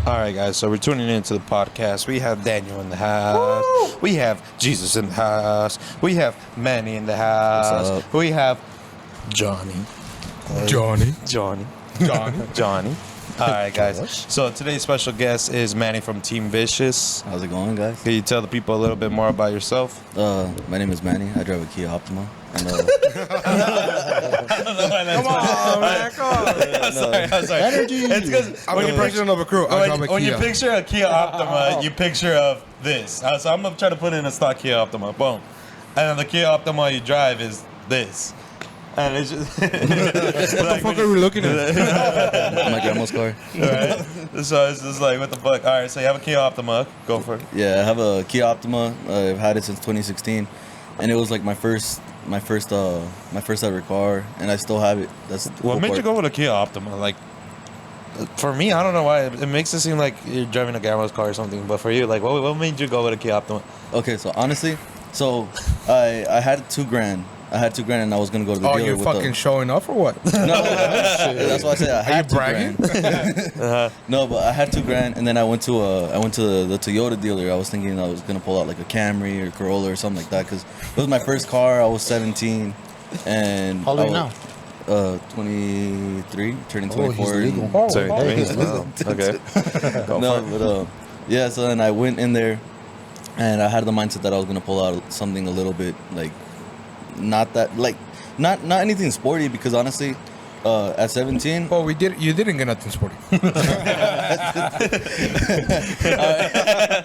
All right, guys, so we're tuning into the podcast. We have Daniel in the house. Woo! We have Jesus in the house. We have Manny in the house. We have Johnny. Johnny. All right, guys. So today's special guest is Manny from Team Vicious. How's it going, guys? Can you tell the people a little bit more about yourself? My name is Manny. I drive a Kia Optima. And, Come on, man. Come on. I'm sorry. Energy. It's because I'm the president of a crew. when you picture a Kia Optima, you picture of this. So I'm going to try to put in a stock Kia Optima. Boom. And then the Kia Optima you drive is this. And it's just... What the fuck are we looking at? my grandma's car. Right? So it's just like, what the fuck? All right, so you have a Kia Optima. Go for it. Yeah, I have a Kia Optima. I've had it since 2016. And it was like my first ever car, and I still have it. That's the What cool made part. you go with a Kia Optima? Like, for me, I don't know why. It makes it seem like you're driving a grandma's car or something. But for you, like, what made you go with a Kia Optima? Okay, so honestly, I had $2,000. I had $2,000, and I was gonna go to the dealer. You're with fucking showing off or what? No, that's why I said I had $2,000. No, but I had $2,000, and then I went to the Toyota dealer. I was thinking I was gonna pull out like a Camry or Corolla or something like that because it was my first car. I was 17, and how old are you now? 23, turning 24. He's legal. Okay. No, but yeah. So then I went in there, and I had the mindset that I was gonna pull out something a little bit like. Not anything sporty because honestly, at 17. Well, you didn't get nothing sporty.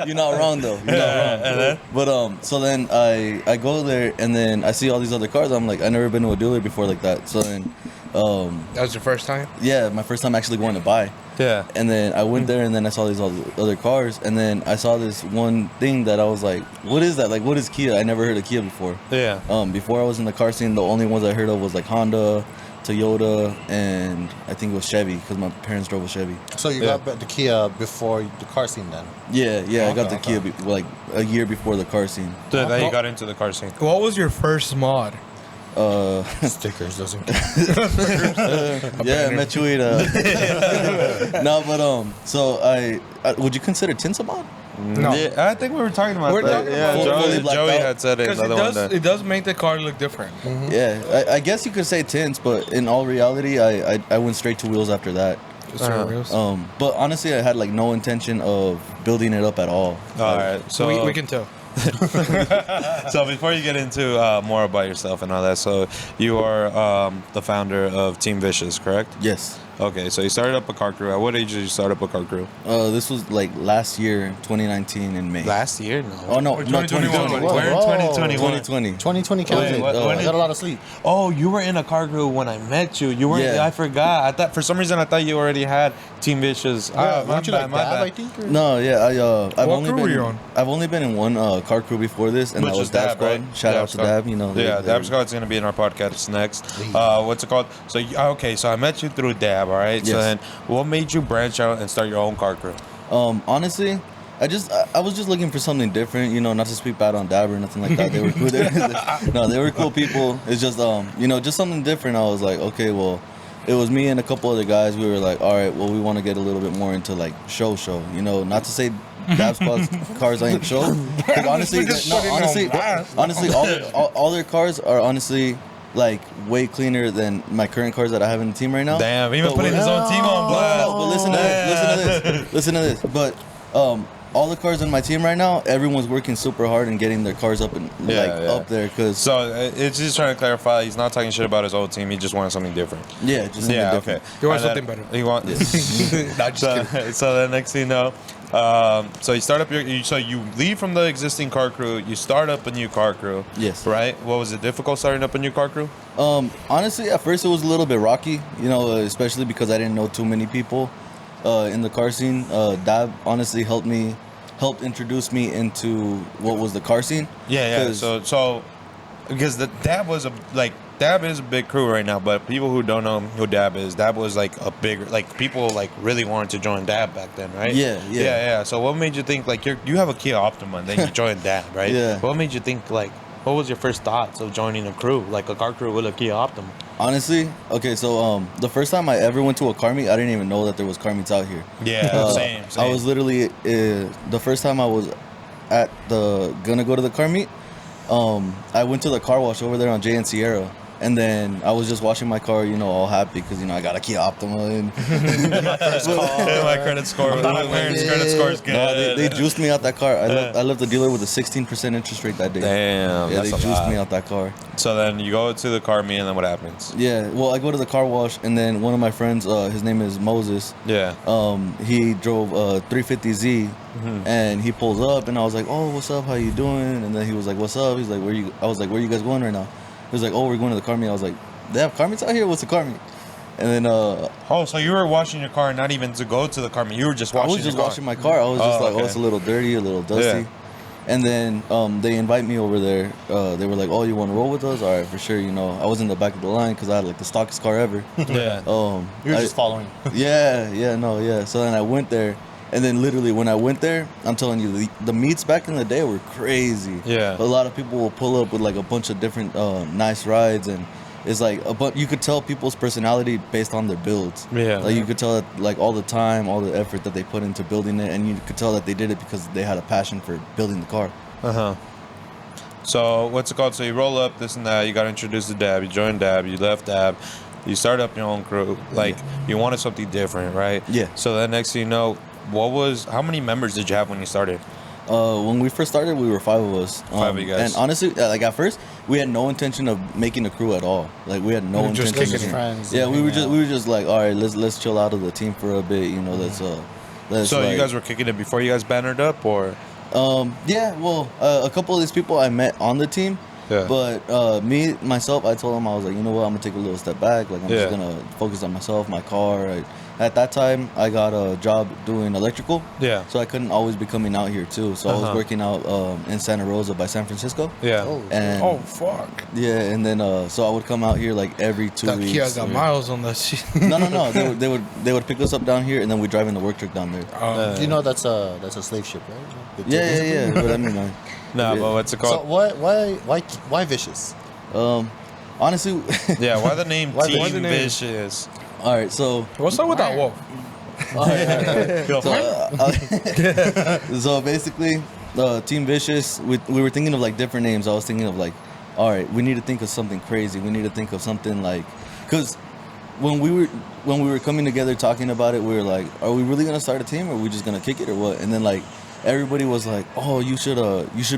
You're not wrong though. You're not wrong. But so then I go there and then I see all these other cars. I'm like, I never been to a dealer before like that. So then that was your first time? Yeah, my first time actually going to buy. Yeah. And then I went there and then I saw these other cars and then I saw this one thing that I was like, what is that? Like, what is Kia? I never heard of Kia before. Yeah. Before I was in the car scene, the only ones I heard of was like Honda, Toyota, and I think it was Chevy because my parents drove a Chevy. So you got the Kia before the car scene then? Yeah, I got the Kia like a year before the car scene. So then you got into the car scene. What was your first mod? Stickers doesn't count. Yeah, Mechuita. No, but so I would you consider tints a mod? No. Yeah, I think we were talking about that. Fully blacked Joey out. had said it. Because it does make the car look different. Mm-hmm. Yeah, I guess you could say tints, but in all reality, I went straight to wheels after that. But honestly, I had like no intention of building it up at all. All right, so we can tell. So before you get into more about yourself and all that, so you are the founder of Team Vicious, correct? Yes. Okay, so you started up a car crew. At what age did you start up a car crew? This was like last year, 2019 in May. Last year? No. Oh no, 2021. We're in 2021. 2020. 2020 counted. I got a lot of sleep. Oh, you were in a car crew when I met you. You weren't. Yeah. I forgot. I thought for some reason I thought you already had Team Vicious. Weren't you like Dab, I think? Or? No, yeah, I've What only crew been were you on? I've only been in one car crew before this, and Which that was is Dab Dab, Squad. right? Shout Dab out to Squad. Dab. You know. Yeah, they're- Dab Squad's gonna be in our podcast next. What's it called? So okay, so I met you through Dab. All right. So Yes. then, what made you branch out and start your own car crew? Honestly, I was just looking for something different, you know, not to speak bad on Dab or nothing like that. They were cool. They were cool people. It's just just something different. I was like, okay, well, it was me and a couple other guys. We were like, all right, well, we want to get a little bit more into like show, you know, not to say Dab Squad's cars ain't show. 'Cause honestly, all their cars are honestly like way cleaner than my current cars that I have in the team right now. Damn, even putting his own team on blast. But listen to this. But all the cars in my team right now, everyone's working super hard and getting their cars up and up there. Cause So it's just trying to clarify. He's not talking shit about his old team. He just wanted something different. yeah, just something different. Okay. He wants And something then better. He wants. So the next thing you know, so you start up so you leave from the existing car crew. You start up a new car crew. Yes. Right. What was it difficult starting up a new car crew? Honestly, at first it was a little bit rocky, you know, especially because I didn't know too many people in the car scene. Dab honestly helped introduce me into what was the car scene. Yeah. So because the Dab was Dab is a big crew right now, but people who don't know who Dab was like a bigger, like people like really wanted to join Dab back then, right? Yeah. So what made you think like you have a Kia Optima and then you joined Dab, right? Yeah. What made you think like, what was your first thoughts of joining a crew, like a car crew with a Kia Optima? Honestly, okay, so the first time I ever went to a car meet, I didn't even know that there was car meets out here. Yeah, same. I was literally the first time I was gonna go to the car meet. I went to the car wash over there on J and Sierra, and then I was just washing my car, all happy because I got a Kia Optima and my first car. My credit score. My parents' credit score is good. No, they juiced me out that car. I left the dealer with a 16% interest rate that day. Damn, yeah, that's they a juiced lot. me out that car. So then you go to the car meet, and then what happens? Yeah, well, I go to the car wash, and then one of my friends, his name is Moses. Yeah. He drove a 350Z, and he pulls up, and I was like, "Oh, what's up? How you doing?" And then he was like, "What's up?" He's like, "Where you?" I was like, "Where you guys going right now?" He was like, "Oh, we're going to the car meet." I was like, "They have car meets out here? What's a car meet?" And then Oh, so you were washing your car, not even to go to the car meet. You were just washing. I was just your car. washing my car. I was just like, okay. "Oh, it's a little dirty, a little dusty." Yeah. And then they invite me over there. They were like, "Oh, you want to roll with us?" All right, for sure. I was in the back of the line because I had like the stockest car ever. Yeah. You were just following. Yeah. So then I went there, and then literally when I went there, I'm telling you, the meets back in the day were crazy. Yeah. A lot of people will pull up with like a bunch of different nice rides, and it's like you could tell people's personality based on their builds. Yeah. Like you could tell that like all the time, all the effort that they put into building it, and you could tell that they did it because they had a passion for building the car. So what's it called? So you roll up, this and that. You got introduced to Dab. You joined Dab. You left Dab. You started up your own crew. Like you wanted something different, right? Yeah. So then next thing you know, how many members did you have when you started? When we first started, we were 5 of us. 5 of you guys. And honestly, like at first, we had no intention of making a crew at all. Like we had no just intention. kicking friends. Yeah, we were just like, all right, let's chill out of the team for a bit. Let's. So like, you guys were kicking it before you guys bannered up, or? Yeah, well, a couple of these people I met on the team. Yeah. But myself, I told them, I was like, you know what, I'm gonna take a little step back. Like I'm Yeah. just gonna focus on myself, my car. At that time, I got a job doing electrical. Yeah. So I couldn't always be coming out here too. So I was working out in Santa Rosa by San Francisco. Yeah. And fuck. yeah, and then so I would come out here like every 2 That weeks. Kia got miles on that shit. No. They would pick us up down here, and then we drive in the work truck down there. That's a slave ship, right? Yeah. But I mean, No, but what's it So called? why vicious? honestly, Yeah, why the name Why the Team name? Vicious? all right. So What's up with that wolf? all right. So basically, Team Vicious, we were thinking of like different names. I was thinking of like, all right, we need to think of something crazy. We need to think of something like, because when we were coming together talking about it, we were like, are we really gonna start a team, or are we just gonna kick it, or what? And then like everybody was like, oh, you should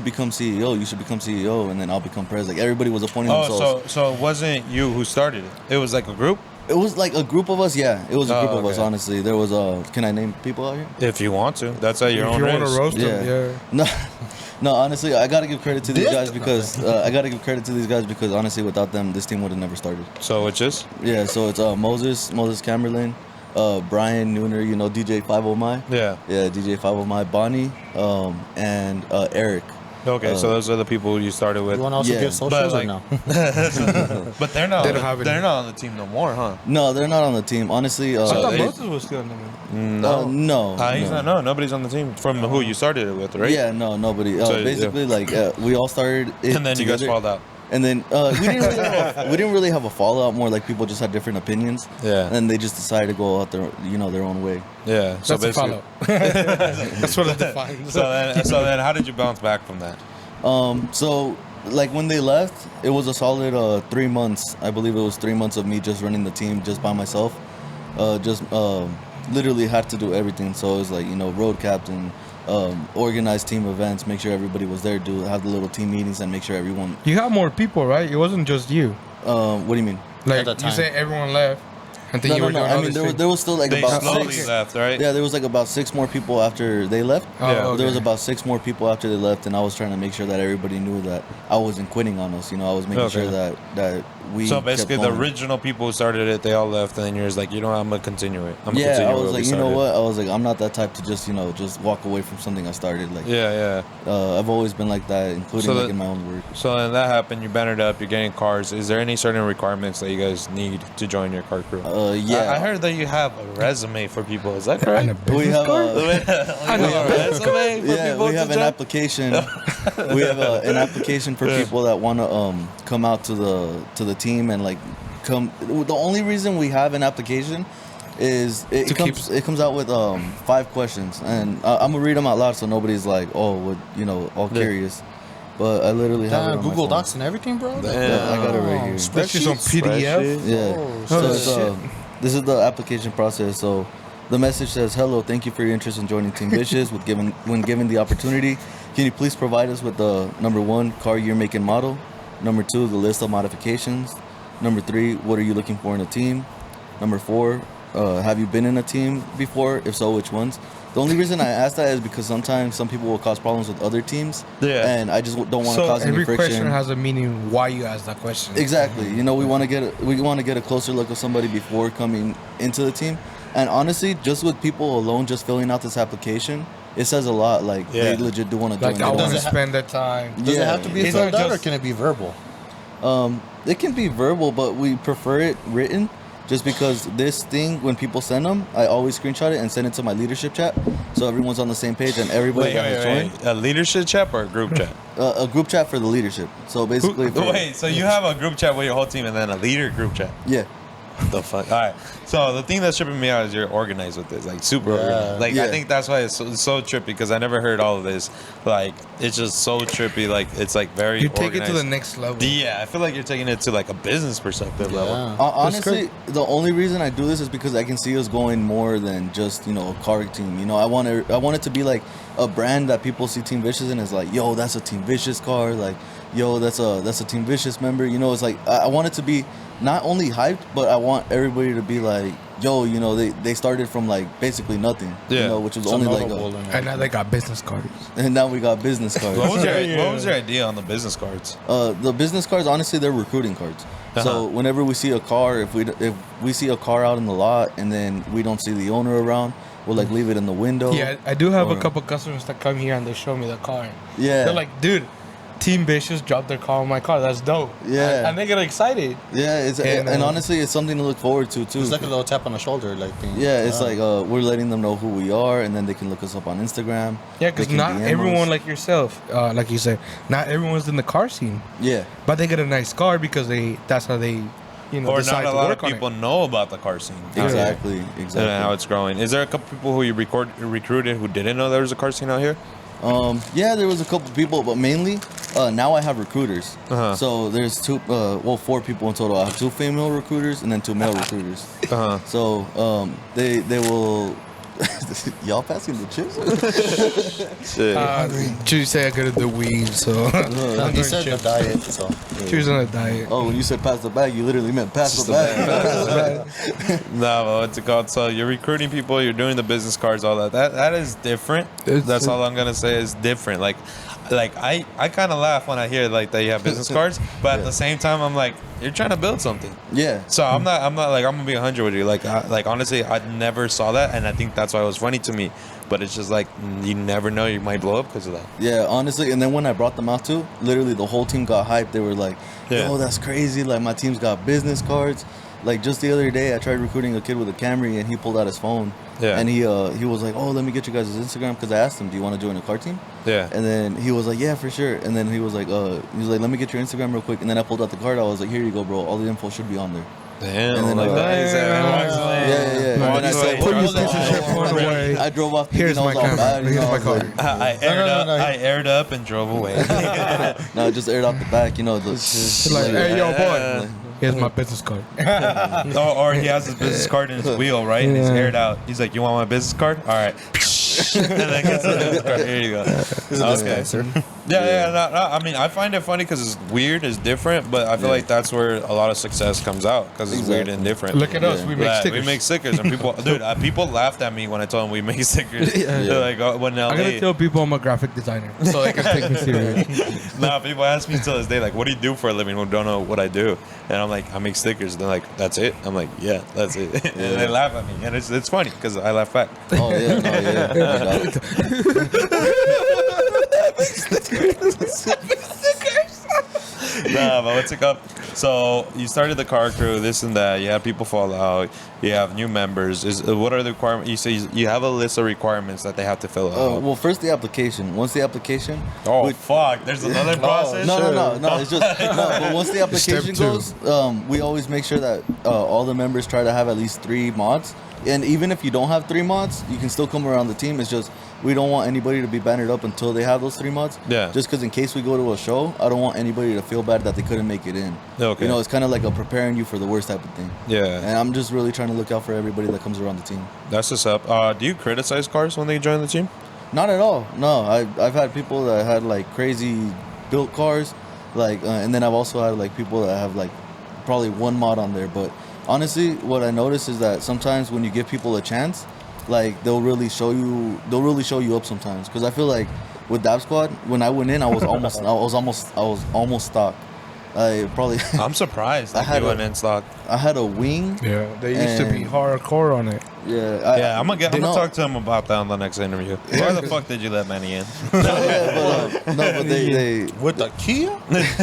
become CEO. You should become CEO, and then I'll become president. Like everybody was appointing themselves. Oh, so it wasn't you who started it. It was like a group? It was like a group of us. Yeah, it was a group of us. okay. Honestly, there was can I name people out here? If you want to. That's at your If own you want risk. to roast Yeah. him, yeah. No, honestly, I gotta give credit to these guys because honestly, without them, this team would have never started. So which is? Yeah, so it's Moses Camerlin, Brian Nooner, DJ 50 My. Yeah. Yeah, DJ 50 My, Bonnie, and Eric. Okay, so those are the people you started with. You want to also Yeah, give socials but, or no? But they're not. They don't have They're any. not on the team no more, huh? No, they're not on the team. Honestly, I thought they- Moses was still in there. no. He's not. No, nobody's on the team from who you started it with, right? Yeah, no, nobody. So, Basically, we all started it And then you guys together. falled out. And then we didn't really have a fallout. More like people just had different opinions. Yeah. And they just decided to go out their own way. Yeah. So That's a basically. follow. That's what it defines. So then, how did you bounce back from that? So like when they left, it was a solid 3 months. I believe it was 3 months of me just running the team just by myself. Literally had to do everything. So it was like road captain, organize team events, make sure everybody was there, have the little team meetings, and make sure everyone. You had more people, right? It wasn't just you. What do you mean? Like that you time. say, everyone left, and then you No, were no, doing I other mean things. there was still like They about slowly 6. left, right? Yeah, there was like about 6 more people after they left. Oh, Yeah. okay. There was about 6 more people after they left, and I was trying to make sure that everybody knew that I wasn't quitting on us. I was making Okay. sure that we. So kept basically, the going. original people who started it, they all left, and then you're just like, I'm gonna continue it. I'm gonna Yeah, continue I was what we like, you know started. what? I was like, I'm not that type to just just walk away from something I started. Like, Yeah. I've always been like that, including So like that- in my own work. So then that happened. You bannered up. You're getting cars. Is there any certain requirements that you guys need to join your car crew? Yeah, I heard that you have a resume for people. Is that correct? we have I know a resume for yeah, people we have to an join? application. We have an application for people that want to come out to the team and like come. The only reason we have an application is it comes out with 5 questions, and I'm gonna read them out loud so nobody's like, oh, what, all curious. But I literally have it on Google my phone. Docs and everything, bro. Yeah, I got it right here. Spreadsheets on PDF. Yeah. Oh, So shit. it's, this is the application process. So the message says, "Hello, thank you for your interest in joining Team Vicious. When given the opportunity, can you please provide us with the number 1 car year, make, and model? Number 2, the list of modifications. Number 3, what are you looking for in a team? Number 4, have you been in a team before? If so, which ones?" The only reason I ask that is because sometimes some people will cause problems with other teams. Yeah. And I just don't want to So cause any every friction. question has a meaning why you ask that question. Exactly. We want to get a closer look of somebody before coming into the team. And honestly, just with people alone just filling out this application, it says a lot. Like they legit do want to join. Like I the want to team. spend that time. Does it have to be It's filled not out, or just- can it be verbal? It can be verbal, but we prefer it written. Just because this thing, when people send them, I always screenshot it and send it to my leadership chat, so everyone's on the same page and everybody that has joined. A leadership chat or a group chat? A group chat for the leadership. So basically, Wait, so you have a group chat with your whole team and then a leader group chat? yeah. What the fuck? All right. So the thing that's tripping me out is you're organized with this, like super organized. Like I Yeah. think that's why it's so trippy because I never heard all of this. Like it's just so trippy. Like it's like very. You take it to the organized. next level. Yeah, I feel like you're taking it to like a business perspective level. Yeah. Honestly, the only reason I do this is because I can see us going more than just a car team. I want it to be like a brand that people see Team Vicious in is like, yo, that's a Team Vicious car. Like, yo, that's a Team Vicious member. It's like I want it to be not only hyped, but I want everybody to be like, yo, they started from like basically nothing. Yeah. Which was Some only like notable And now they got business cards. and now we got business cards. What was your idea on the business cards? The business cards, honestly, they're recruiting cards. So whenever we see a car, if we see a car out in the lot and then we don't see the owner around, we'll like leave it in the window. Yeah, I do have a Or- couple customers that come here and they show me the car. Yeah. They're like, dude, Team Vicious dropped their car on my car. That's dope. Yeah. And they get excited. Yeah, and honestly, it's something to look forward to too. It's like a little tap on the shoulder, like thing. Yeah, it's like we're letting them know who we are, and then they can look us up on Instagram. Yeah, because They can not DM everyone us. like yourself, like you said, not everyone's in the car scene. Yeah, But they get a nice car because that's how they, Or decide not a to lot work of on people it. know about the car scene. exactly. And how it's growing. Is there a couple people who you recruited who didn't know there was a car scene out here? Yeah, there was a couple people, but mainly now I have recruiters. So there's 4 people in total. I have 2 female recruiters and then 2 male recruiters. So they will. Y'all passing the chips? She say I go to the weed, so I'm He doing said the chips. diet, so. She was on a diet. Oh, when you said pass the bag, you literally meant pass the bag. No, but what's it called? So you're recruiting people, you're doing the business cards, all that. That is different. That's all I'm gonna say is different. Like I kind of laugh when I hear like that you have business cards, but at the same time I'm like, you're trying to build something. Yeah. So I'm not like I'm gonna be 100 with you. Like honestly, I never saw that, and I think that's why it was funny to me. But it's just like you never know, you might blow up because of that. Yeah, honestly, and then when I brought them out too, literally the whole team got hyped. They were like, "Yo, that's crazy! Like my team's got business cards." Like just the other day, I tried recruiting a kid with a Camry, and he pulled out his phone. Yeah. And he was like, "Oh, let me get you guys' Instagram," because I asked him, "Do you want to join a car team?" Yeah. And then he was like, "Yeah, for sure." And then he was like, "Let me get your Instagram real quick." And then I pulled out the card. I was like, "Here you go, bro. All the info should be on there." Damn. And then, like that. He said, Yeah. Walk And then I away. said, Put your Walk piece of away. shit phone away. I drove off. Here's thinking I my was all camera. bad, you Here's know, my I was like, car. I aired up and drove away. No, just aired out the back, She's like, hey, yo, boy. Here's my business card. or he has his business card in his wheel, right? And he's aired out. He's like, "You want my business card? All right." And then gets the business card. Here you go. Okay. Yeah. No, I mean, I find it funny because it's weird, it's different, but I feel like that's where a lot of success comes out because it's weird and different. Look at us. We make Yeah, stickers. we make stickers, and people, dude, people laughed at me when I told them we make stickers. They're like, oh, when I'm going to tell people I'm a graphic designer so they can take me serious. Nah, people ask me till this day, like, what do you do for a living who don't know what I do? And I'm like, I make stickers. And they're like, that's it? I'm like, yeah, that's it. And they laugh at me. And it's funny because I laugh back. "Oh yeah." Nah, but what's it called? So you started the car crew, this and that. You have people fall out. You have new members. What are the requirements? You say you have a list of requirements that they have to fill out. Well, first the application. Once the application. Fuck! There's another process. No. It's just But once the application goes, we always make sure that all the members try to have at least 3 mods. And even if you don't have 3 mods, you can still come around the team. It's just we don't want anybody to be bannered up until they have those 3 mods. Yeah. Just because in case we go to a show, I don't want anybody to feel bad that they couldn't make it in. Okay. You know, it's kind of like a preparing you for the worst type of thing. Yeah. And I'm just really trying to look out for everybody that comes around the team. That's what's up. Do you criticize cars when they join the team? Not at all. No, I've had people that had like crazy built cars, like, and then I've also had like people that have like probably 1 mod on there. But honestly, what I notice is that sometimes when you give people a chance, like they'll really show you up sometimes. Because I feel like with Dab Squad, when I went in, I was almost stock. I'm surprised. I went in stock. I had a wing. Yeah, they used to be hardcore on it. Yeah, I'm gonna talk to him about that on the next interview. Why the fuck did you let Manny in? but they With the Kia?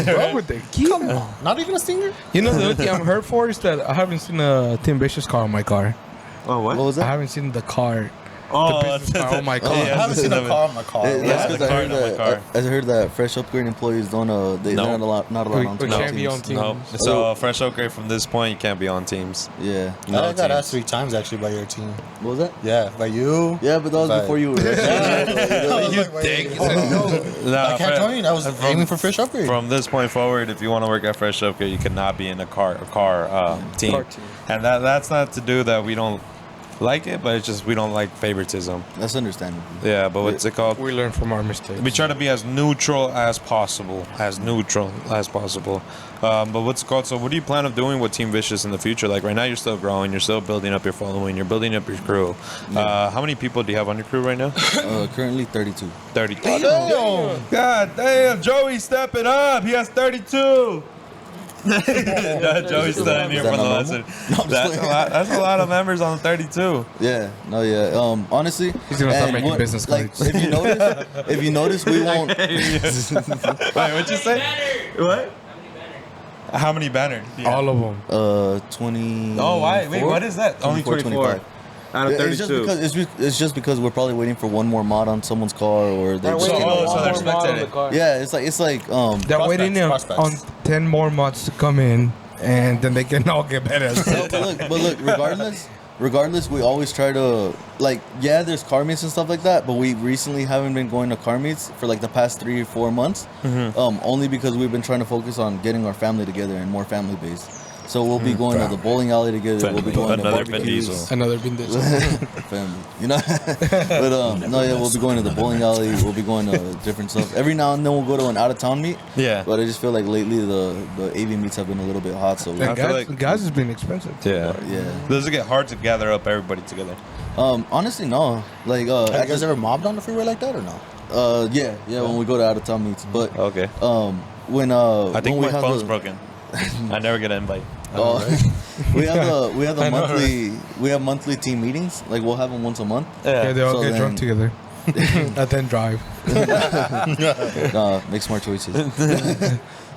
Bro, with the key. Come on. Not even a Stinger? You know, the only thing I'm hurt for is that I haven't seen a Tim Vicious car on my car. Oh, what? What was I that? haven't seen the car. Oh, The business car on my car. I haven't seen a car on my car. That's the because car, not my car. I heard that fresh upgrade employees don't they're not allowed on We top can't be on teams. teams. No. So fresh upgrade from this point, you can't be on teams. Yeah. No I got teams. asked 3 times actually by your team. What was that? Yeah, by you. Yeah, but that was Right. before you were. You dick. I can't join. I was aiming for fresh upgrade. From this point forward, if you want to work at Fresh Upgrade, you cannot be in a car team. Car team. And that's not to do that we don't like it, but it's just we don't like favoritism. That's understandable. Yeah, but what's it called? We learn from our mistakes. We try to be as neutral as possible. But what's it called? So what do you plan of doing with Team Vicious in the future? Like right now you're still growing, you're still building up your following, you're building up your crew. How many people do you have on your crew right now? Currently 32. 30. God damn, Joey's stepping up. He has 32. Joey's standing here Is that for the not lesson. normal? That's a lot of members on 32. Yeah. Honestly, He's gonna start and making business like cards. if you notice, we won't. Wait, what'd you say? What? How many banners? All of them. 20. Oh, why? Wait, what is that? Only 24. Out of 32. It's just because we're probably waiting for 1 more mod on someone's car, or they're just so they're spectating. yeah. It's like They're waiting Prospects. on 10 more mods to come in, and then they can all get better. No, but look, regardless, we always try to, like, yeah, there's car meets and stuff like that, but we recently haven't been going to car meets for like the past 3 or 4 months, only because we've been trying to focus on getting our family together and more family based. So we'll be going to the bowling alley together. We'll be going Another to Vin barbecues. Diesel. Another been this. Family, you know. But we'll be going to the bowling alley. We'll be going to different stuff. Every now and then we'll go to an out of town meet. Yeah. But I just feel like lately the AV meets have been a little bit hot. So And I feel gas, like- gas has been expensive. Yeah. yeah. Does it get hard to gather up everybody together? Honestly, no. Like Have you guys ever mobbed on the freeway like that or no? yeah, when we go to out of town meets. But Okay. when I think when we my have phone's the- broken. I never get an invite. we have the monthly team meetings. Like we'll have them once a month. Yeah, they all So get then- drunk together. And then drive. Make smart choices.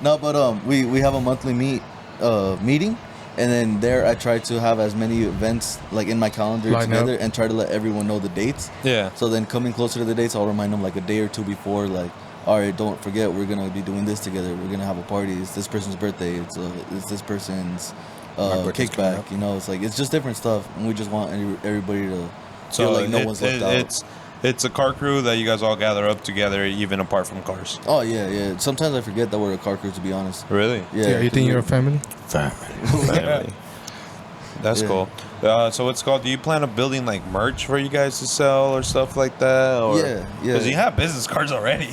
No, but we have a monthly meeting, and then there I try to have as many events like in my calendar Line together up. and try to let everyone know the dates. Yeah. So then coming closer to the dates, I'll remind them like a day or 2 before, like, all right, don't forget we're gonna be doing this together. We're gonna have a party. It's this person's birthday. It's this person's birthday's coming kickback. up. You know, it's like it's just different stuff, and we just want everybody to feel like no one's left out. It's a car crew that you guys all gather up together, even apart from cars. Oh yeah. Sometimes I forget that we're a car crew, to be honest. Really? Yeah, you think you're a family? Family. That's Yeah. cool. So what's called? Do you plan on building like merch for you guys to sell or stuff like that? Or, Yeah. Because you have business cards already.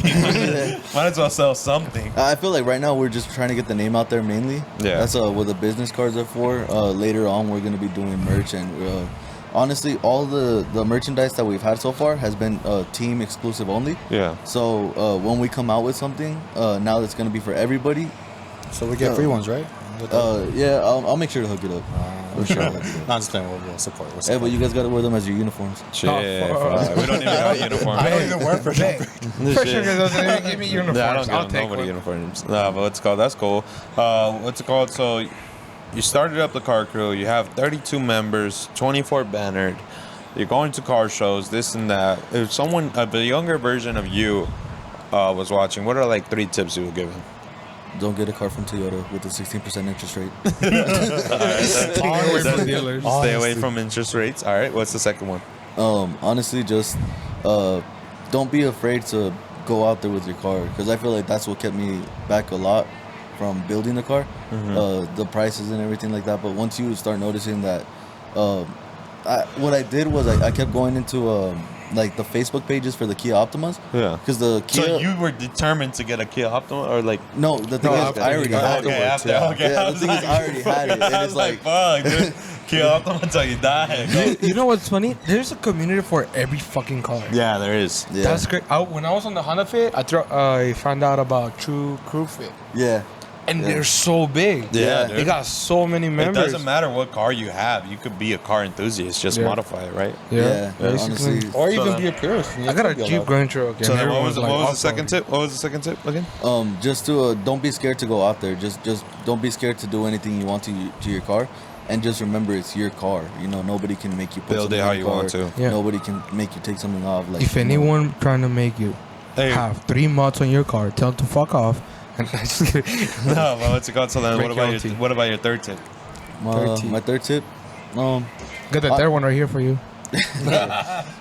Might as well sell something. I feel like right now we're just trying to get the name out there mainly. Yeah. That's what the business cards are for. Later on, we're gonna be doing merch, and honestly, all the merchandise that we've had so far has been team exclusive only. Yeah. So when we come out with something, now that's gonna be for everybody. So we get free ones, right? Yeah, I'll make sure to hook it up. For sure. No, I'm just playing. We'll support. Hey, but you guys gotta wear them as your uniforms. Shit, we don't even got uniforms. I don't even wear fresh upgrade. Fresh upgrade doesn't even give me uniforms. Yeah, I don't I'll give take nobody one. uniforms. Nah, but what's it called? That's cool. What's it called? So you started up the car crew. You have 32 members, 24 bannered. You're going to car shows, this and that. If someone, a younger version of you, was watching, what are like 3 tips you would give him? Don't get a car from Toyota with a 16% interest rate. Stay away from dealers. Stay away from interest rates. All right. What's the second one? Honestly, just don't be afraid to go out there with your car, because I feel like that's what kept me back a lot from building the car, the prices and everything like that. But once you start noticing that, what I did was I kept going into like the Facebook pages for the Kia Optimas. Yeah. Because the Kia. So you were determined to get a Kia Optima, or like? No, the thing is, I already had it. Yeah, the thing is, I already had it. And it's like, fuck, dude. Kia Optima until you die. You know what's funny? There's a community for every fucking car. Yeah, there is. yeah, That's great. When I was on the Honda Fit, I found out about True Crew Fit. yeah. And they're so big. Yeah, They dude. got so many It members. doesn't matter what car you have. You could be a car enthusiast. Just Yeah. modify it, right? Yeah, basically. honestly. Or So even then- be a purist. I got a Jeep Grand Cherokee. So and then what everyone's was, like, what was the awesome. second tip? What was the second tip again? Just to don't be scared to go out there. Just don't be scared to do anything you want to your car, and just remember it's your car. You know, nobody can make you put Build it something how in you your want car. to. Yeah. Nobody can make you take something off. Like, If you know. anyone trying to make you Hey. have 3 mods on your car, tell them to fuck off. And I just kidding. No, but what's it called? So then, Break what about your third tip? My third tip, Got the third one right here for you.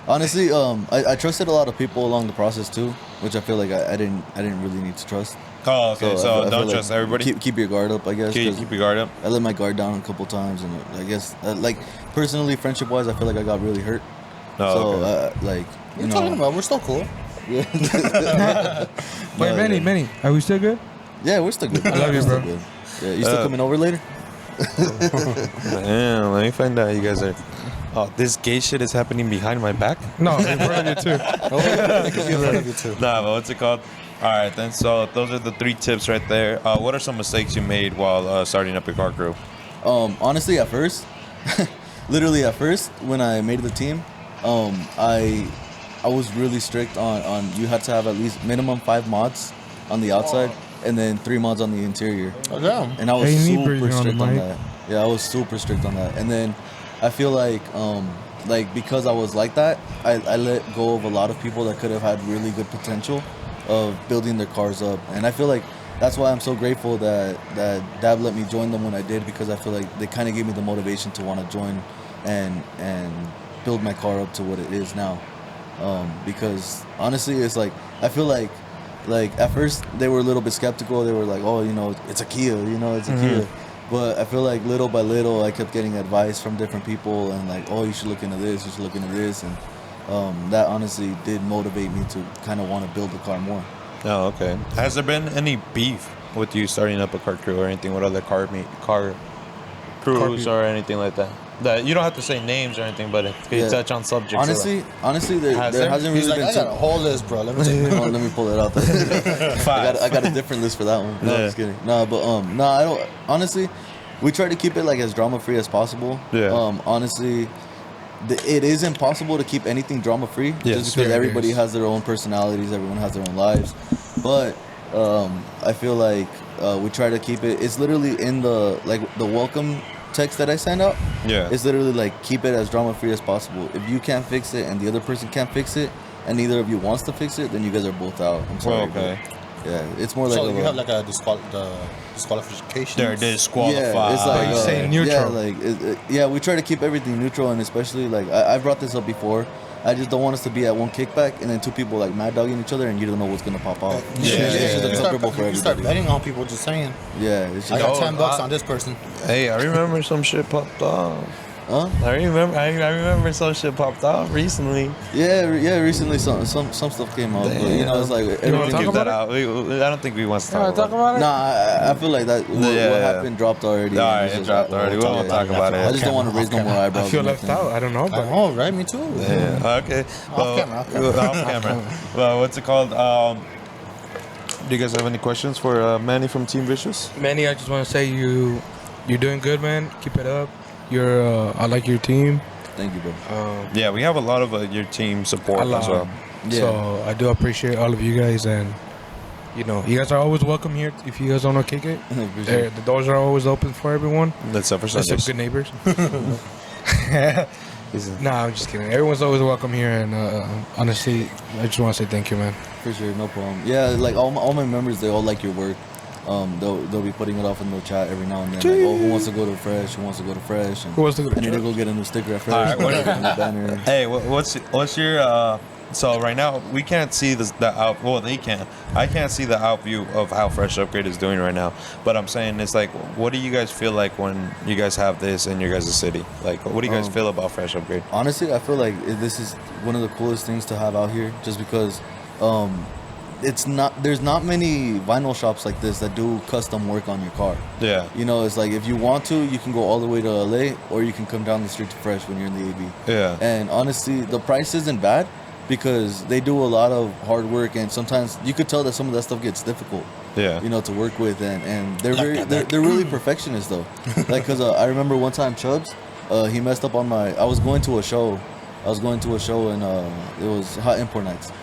honestly, I trusted a lot of people along the process too, which I feel like I didn't really need to trust. Oh, okay. So, I feel don't like trust everybody. Keep your guard up, I guess. Keep 'cause your guard up. I let my guard down a couple times, and I guess like personally, friendship wise, I feel like I got really hurt. Oh, So okay. like What you are you know, talking about? We're still cool. Wait, No, Benny, are we still good? yeah, we're still good. I love you, We're still bro. good. Yeah, you still coming over later? Damn, let me find out. You guys are. Oh, this gay shit is happening behind my back. No, in front of you too. Nah, but what's it called? All right, then. So those are the 3 tips right there. What are some mistakes you made while starting up your car crew? Honestly, at first, literally at first, when I made the team, I was really strict on you had to have at least minimum 5 mods on the outside and then 3 mods on the interior. Oh, damn. And I was Hey, you need super breathing on the strict on mic. that. Yeah, I was super strict on that. And then I feel like because I was like that, I let go of a lot of people that could have had really good potential of building their cars up. And I feel like that's why I'm so grateful that Dab let me join them when I did, because I feel like they kind of gave me the motivation to want to join and build my car up to what it is now. Because honestly, it's like I feel like at first they were a little bit skeptical. They were like, oh, you know, it's a Kia, you know, it's a Kia. But I feel like little by little I kept getting advice from different people and like, oh, you should look into this, you should look into this. And that honestly did motivate me to kind of want to build the car more. Oh, okay. Has there been any beef with you starting up a car crew or anything with other car crews or anything like that? That you don't have to say names or anything, but can you touch on subjects? Honestly, there there? hasn't He's really like, been I got a whole list, bro. Let me take Oh, let me pull it out. I got a different list for that one. No, Yeah. I'm just kidding. No, but no, I don't. Honestly, we try to keep it like as drama free as possible. Yeah. Honestly, it is impossible to keep anything drama free. Yes. Just because Yeah, it everybody is. has their own personalities, everyone has their own lives. But I feel like we try to keep it. It's literally in the welcome text that I send out. Yeah. It's literally like keep it as drama free as possible. If you can't fix it and the other person can't fix it, and neither of you wants to fix it, then you guys are both out. I'm sorry. okay. but yeah, it's more like So a, you have like a disqualification. They're disqualified. yeah, it's like you say neutral. Yeah, like yeah, we try to keep everything neutral, and especially like I brought this up before. I just don't want us to be at one kickback and then 2 people like mad dogging each other, and you don't know what's gonna pop off. Yeah, it's just yeah. uncomfortable for You start everybody. betting on people, just saying. Yeah, it's I just got $10 on this person. Hey, I remember some shit popped off. huh? I remember some shit popped off recently. Yeah, recently some stuff came out, but you know it's like wanna everything. talk Keep about that out. I don't think we want to talk Talk about it. about it? Nah, I feel like that what Yeah. happened dropped already. All and right, it's it just dropped already. We won't talk about I it. just don't want to raise no more I eyebrows. feel or left anything. out. I don't know, I but know, right? Me too. Yeah. Okay. Well, camera, off Off camera. Well, what's it called? Do you guys have any questions for Manny from Team Vicious? Manny, I just want to say you're doing good, man. Keep it up. I like your team. Thank you, bro. Yeah, we have a lot of your team support as well. Yeah. So I do appreciate all of you guys, and you guys are always welcome here. If you guys don't know kick it, the doors are always open for everyone. That's up for That's Sundays. some good neighbors. Nah, I'm just kidding. Everyone's always welcome here, and honestly, I just want to say thank you, man. For sure, no problem. Yeah, like all my members, they all like your work. They'll be putting it off in the chat every now and then. Like, oh, who wants to go to Fresh? Who wants to go to Fresh? And Who wants to go to I need to Fresh? go get a new sticker at Fresh. All right, what- a new banner. Hey, what's your so right now we can't see the out. Well, they can. I can't see the out view of how Fresh Upgrade is doing right now. But I'm saying it's like, what do you guys feel like when you guys have this in your guys' city? Like, what do you guys feel about Fresh Upgrade? Honestly, I feel like this is one of the coolest things to have out here, just because there's not many vinyl shops like this that do custom work on your car. Yeah. You know, it's like if you want to, you can go all the way to LA, or you can come down the street to Fresh when you're in the AB. Yeah. And honestly, the price isn't bad because they do a lot of hard work, and sometimes you could tell that some of that stuff gets difficult. Yeah. You know, to work with, and they're really perfectionists though. Like, cause I remember one time Chubbs, he messed up on I was going to a show, and it was Hot Import Nights,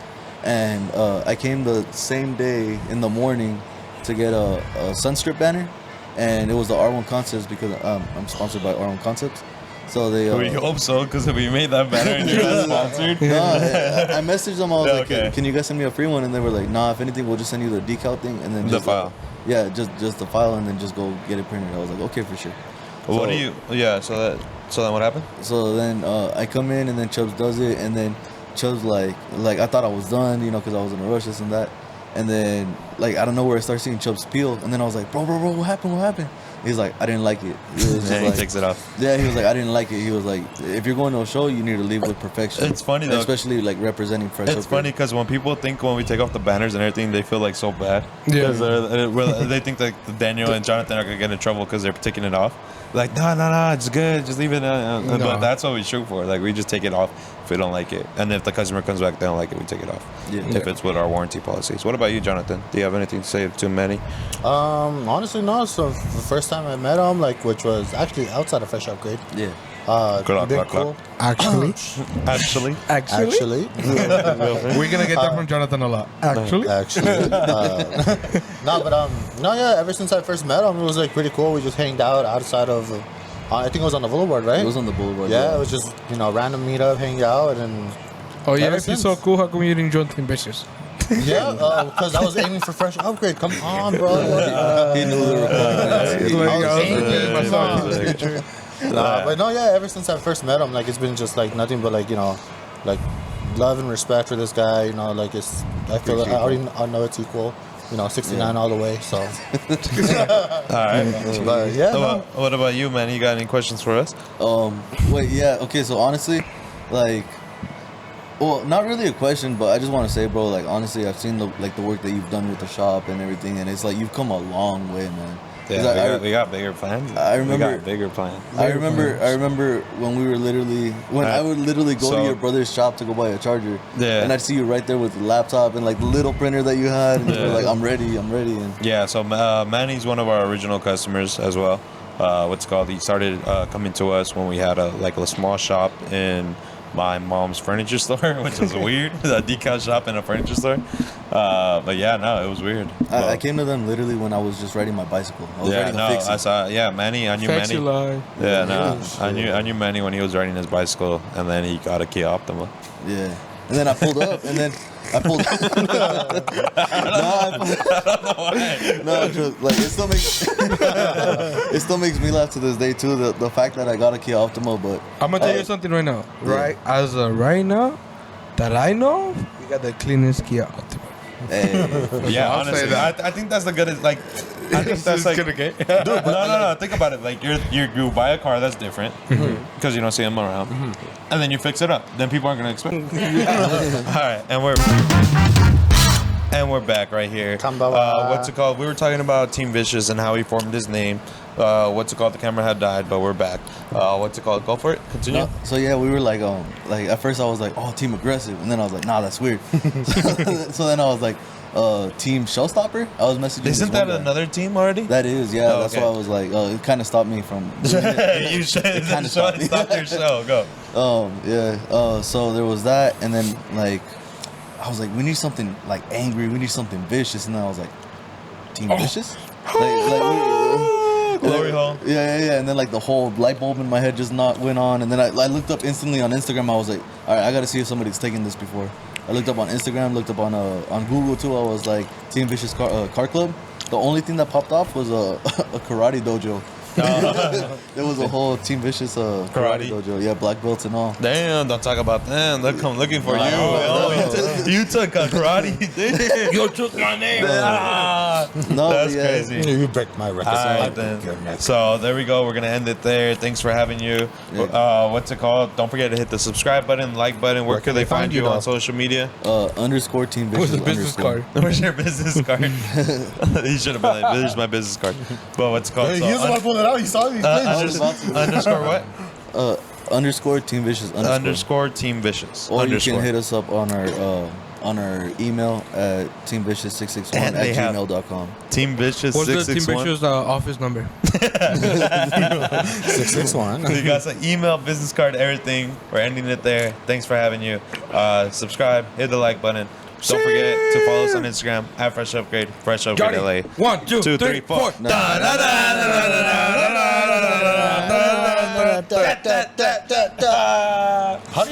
and I came the same day in the morning to get a Sunstrip banner, and it was the R1 Concepts because I'm sponsored by R1 Concepts. So they. We hope so, because if we made that banner and you're not sponsored. No, I messaged them. I was like, Okay. "Can you guys send me a free one?" And they were like, "Nah, if anything, we'll just send you the decal thing, and then The just, file. Yeah, just the file, and then just go get it printed." I was like, "Okay, for sure." What So- do you? Yeah. So then what happened? So then I come in, and then Chubbs does it, and then Chubbs like I thought I was done, you know, because I was in a rush, this and that, and then like I don't know where I start seeing Chubbs peel, and then I was like, bro, what happened? He's like, I didn't like it. He was just Yeah, he like, takes it off. Yeah, he was like, I didn't like it. He was like, if you're going to a show, you need to leave with perfection. It's funny, though. especially like representing Fresh. It's funny because when people think when we take off the banners and everything, they feel like so bad. Yeah. Because they think that Daniel and Jonathan are gonna get in trouble because they're taking it off. Like, no, it's good. Just leave it. No. But that's what we shoot for. Like, we just take it off if we don't like it, and if the customer comes back, they don't like it, we take it off. Yeah. If it's with our warranty policies. What about you, Jonathan? Do you have anything to say to Manny? Honestly, no. So the first time I met him, like, which was actually outside of Fresh Upgrade. Yeah. Clock, been clock, cool. Actually, Actually, we're gonna get that from Jonathan a lot. Actually, no, yeah. Ever since I first met him, it was like pretty cool. We just hanged out outside of, I think it was on the Boulevard, right? It was on the Boulevard. Yeah, it was just random meetup, hang out, and oh yeah, ever if you're since. so cool, how come you didn't join Team Vicious? yeah, because I was aiming for Fresh Upgrade. Come on, bro. He knew the requirements. But no, yeah. Ever since I first met him, like it's been just like nothing but like like love and respect for this guy. Like it's. I feel like I know it's equal. 69 all the way. So. All right. But yeah. No. What about you, man? You got any questions for us? Wait, yeah, okay, so honestly, like, well, not really a question, but I just want to say, bro, like, honestly, I've seen the work that you've done with the shop and everything, and it's like, you've come a long way, man. 'Cause Yeah, we got bigger plans. I remember- we got bigger plans. I remember when we were I would literally go to So- your brother's shop to go buy a charger. Yeah. And I'd see you right there with the laptop and like the little printer that you had. And you were like, I'm ready. And Yeah, so Manny's one of our original customers as well. What's it called? He started coming to us when we had a small shop in my mom's furniture store, which was weird. A decal shop in a furniture store. But yeah, no, it was weird. I came to them literally when I was just riding my bicycle. I was Yeah, riding no, a Fixie. I saw. Yeah, Manny, I knew Sexy Manny. lie. Yeah, no, I knew Manny when he was riding his bicycle, and then he got a Kia Optima. Yeah. And then I pulled up, and then I pulled. No, just, like it still makes me laugh to this day too. The fact that I got a Kia Optima, but I'm gonna tell you something right now. Right, as of right now, that I know, we got the cleanest Kia Optima. hey, Yeah, I'll say honestly, that. I think that's the good. Like, I think that's like. No. Think about it. Like, you buy a car that's different because you don't see them around, and then you fix it up. Then people aren't gonna expect. All right, and we're. And we're back right here. What's it called? We were talking about Team Vicious and how he formed his name. What's it called? The camera had died, but we're back. What's it called? Go for it. Continue. No, so yeah, we were like at first I was like, oh, Team Aggressive, and then I was like, nah, that's weird. So then I was like, Team Showstopper. I was messaging. Isn't that another team already? That is, yeah. That's why I was like, it kind of stopped me from. You should stop your show. Go. Yeah. So there was that, and then like, I was like, we need something like angry. We need something vicious, and then I was like, Team Vicious. Glory hole. Yeah. And then like the whole light bulb in my head just went on, and then I looked up instantly on Instagram. I was like, all right, I gotta see if somebody's taken this before. I looked up on Instagram, looked up on Google too. I was like, Team Vicious Car Club. The only thing that popped off was a karate dojo. There was a whole Team Vicious karate dojo. Yeah, black belts and all. Damn, don't talk about them. They'll come looking for you. You took a karate. You took my name. No, that's crazy. You break my record. Alright, then. So there we go. We're gonna end it there. Thanks for having you. What's it called? Don't forget to hit the subscribe button, like button. Where could they find you on social media? _ Team Vicious. Where's the business card? Where's your business card? He should have been like, "There's my business card." But what's it called? He was about to pull it out. He saw these things. Underscore what? _ Team Vicious _ Team Vicious. Or you can hit us up on our email at teamvicious661@gmail.com. Team Vicious. What's the Team Vicious office number? 661. You got some email, business card, everything. We're ending it there. Thanks for having you. Subscribe, hit the like button. Don't forget to follow us on Instagram at Fresh Upgrade, Fresh Upgrade LA. 1, 2, 3, 4. How do